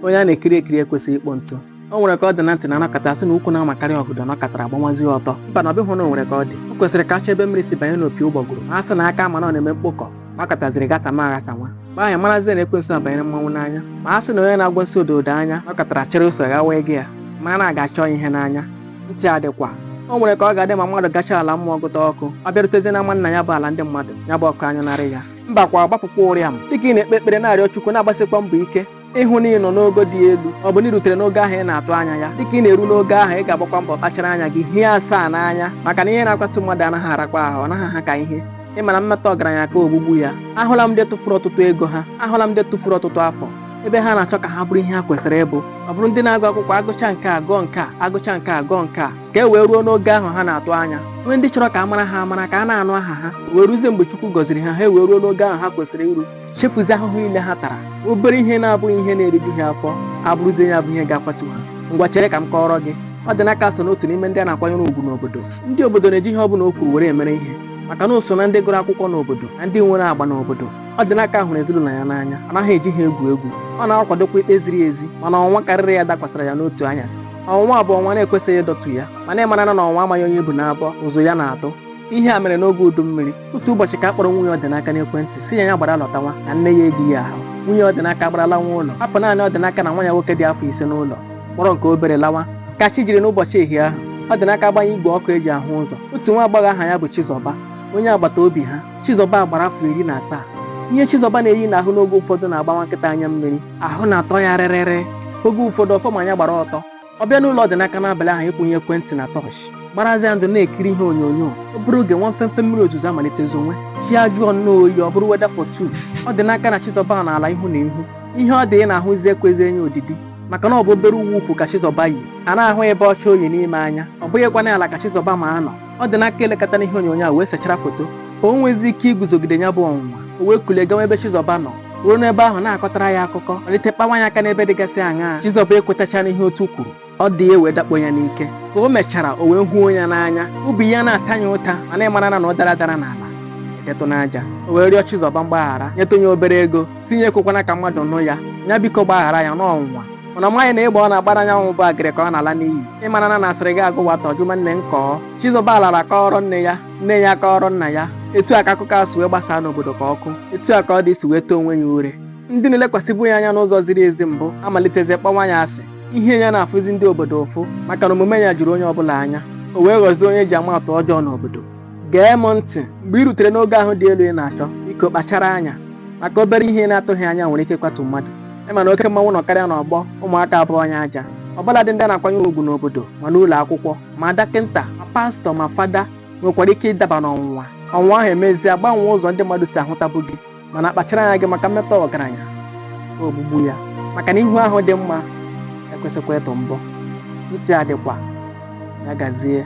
onye a na-ekiri ekiri ekwesịghị ikpo ntụ. O nwere ka ọ dị na ntị na-anakọta sị na ukwu na-amakarị ọgụdọ nọkọtara agbanwazi ọtọ. Mba na ọ bụghị na o nwere ka ọ dị. O kwesịrị ka achọ ebe mmiri si banye n'opi ụgbọgụrụ a sị na aka ama na ọ na-eme mkpụkọ makọtaziri gasa ma aghasa nwa mgbe ahụ marazie na ekwensu abanyere mmanwụ n'anya ma a sị na onye na-agwasị ododo anya nọkọtara chịrị ụsọ gawa ego ya mara na a ga-achọ ihe n'anya ntị adịkwa. O nwere ka ọ ga-adị ma mmadụ gacha ala mmụọ gụta ọkụ ọ bịarutezie na nwanna ya bụ ala ndị mmadụ ya bụ ọkụ anyụnarị ya mbakwa ọgbapụkwa ụrịa m dịka ị na-ekpe ekpere na-arịọ Chukwu na-agbasikwa mbọ ike ịhụ na ị nọ n'ogo dị elu ọ bụ na ị rutere n'oge ahụ ị na-atụ anya ya dịka ị na-eru n'oge ahụ ị ga-agbakwa mbọ kpachara anya gị hie asaa n'anya maka na ihe na-akwatụ mmadụ anaghị arakwa ahụ ọ naghị aha ka ihe ịmara mmetọ ọgaranya ka ogbugbu ya ahụla m ndị tụfuru ọtụtụ ego ha ahụla m ndị tụfuru ọtụtụ afọ ebe ha na-achọ ka ha bụrụ ihe ha kwesịrị ịbụ ọ bụrụ ndị na-agụ akwụkwọ agụcha nke a gụọ nke a agụcha nke a gụọ nke a ka e wee ruo n'oge ahụ ha na-atụ anya nwee ndị chọrọ ka a mara ha amara ka a na-anụ aha ha wee ruzie mgbe Chukwu gọziri ha ha wee ruo n'oge ahụ ha kwesịrị iru chefuzie ahụhụ niile ha tara obere ihe na-abụghị ihe na-eriju ha afọ abụrụzie ya bụ ihe ga-akwatu ha ngwa chere ka m kọọrọ gị ọ dị n'aka so n'otu n'ime ndị a na-akwanyere ugwu n'obodo ndị obodo na-eji ihe ọ bụla o kwuru were emere ihe maka na o so na ndị gụrụ akwụkwọ n'obodo na ndị nwere agba n'obodo ọ dị n'aka hụrụ ezinụlọ ya n'anya anaghị eji ha egwu egwu ọ na-akwadokwa ikpe ziri ezi mana ọnwa karịrị ya dakwasara ya n'otu anyasị ọnwa bụ ọnwa na-ekwesịghị ịdọtụ ya mana ịmara na ọnwa amaghị onye bụ n'abọ ụzụ ya na-atụ ihe a mere n'oge udu mmiri otu ụbọchị ka a kpọrọ nwunye ọdịnaka n'ekwentị si ya gbara lọtawa na nne ya ejighị ahụ nwunye ọdịnaka agbarala nwa ụlọ hapụ naanị ọdịnaka na nwa ya nwoke dị afọ 5 n'ụlọ kpọrọ nke obere lawa ka chi jiri n'ụbọchị ehihie ahụ ọdịnaka agbanye igwe ọkụ eji ahụ ụzọ otu nwa agbọghọ aha ya bụ Chizọba onye agbata obi ha Chizọba gbara afọ 17 ihe Chizọba na-eyi n'ahụ n'oge ụfọdụ na-agbawa nkịta anya mmiri ahụ na-atọ ya rịrịrị oge ụfọdụ ọfọ ma anya gbara ọtọ ọ bịa n'ụlọ ọdịnaka n'abalị ahụ ịkwụnye ekwentị na tọọchị gbarazịa ndụ na-ekiri ihe onyonyo obere oge nwa mfemfe mmiri ozuzo amalite zonwe chi ajụọ nnọọ oyi ọ bụrụ weda fotu ọ dị n'aka na Chizọba n'ala ihu na ihu ihe ọ dị na-ahụzi ekwezi enye odidi maka na ọ bụ obere uwe ukwu ka Chizọba yi a na-ahụ ebe ọcha oyi n'ime anya ọ bụghịkwana ala ka Chizọba ma anọ ọ dị n'aka elekọta n'ihe onyonyo a wee sechara foto ka o nwezi ike iguzogide ya bụ ọnwụnwa o wee kulie gawa ebe Chizọba nọ ruo n'ebe ahụ na-akọtara ya akụkọ malite kpawa ya aka n'ebe dịgasị aṅaa Chizọba ekwetacha n'ihe otu kwuru ọ dị ewe dakpo ya n'ike ka o mechara o wee hụo ya n'anya ubi ya na-ata ya ụta mana ịmara na ọ dara dara n'ala etụ n'aja o wee rịọ Chizọba mgbaghara nyetụ ya obere ego si nye ekwekwana ka mmadụ nụ ya biko gbaghara ya n'ọnwụnwa mana maghị na ịgba ọ na-agbara anyanwụ bụ agịrị ka ọ na-ala n'iyi ịmara na asịrị gị agụ wata ọjụma nne nkọọ Chizọba lara kọọrọ nne ya kọọrọ nna ya etu a ka akụkọ a si wee gbasaa n'obodo ka ọkụ etu a ka ọ dị si wee too onwe ya ure ndị na-elekwasịbụ ya anya n'ụzọ ziri ezi mbụ amalitezie kpọnwa ya asị ihe ya na-afụzi ndị obodo ụfụ maka na omume ya juru onye ọbụla anya o wee ghọzie onye ji ama atụ ọjọọ n'obodo gee m ntị mgbe ị rutere n'oge ahụ dị elu ị na-achọ biko kpachara anya maka obere ihe na-atụghị anya nwere ike kwatu mmadụ ịma na oke mmanwụ nọkarịa n'ọgbọ ụmụaka abụọ anya aja ọbụla dị ndị a na-akwanyere ugwu n'obodo ma n'ụlọ akwụkwọ ma dọkịnta ma pastọ ma fada nwekwara ike ịdaba n'ọnwụnwa ọnwụnwa ahụ emezie gbanwee ụzọ ndị mmadụ si ahụtabụ gị mana kpachara anya gị maka mmetọ ọgaranya ogbugbu ya maka na ihu ahụ dị mma ekwesịkwa ịtụ mbọ ntị adịkwa ya gazie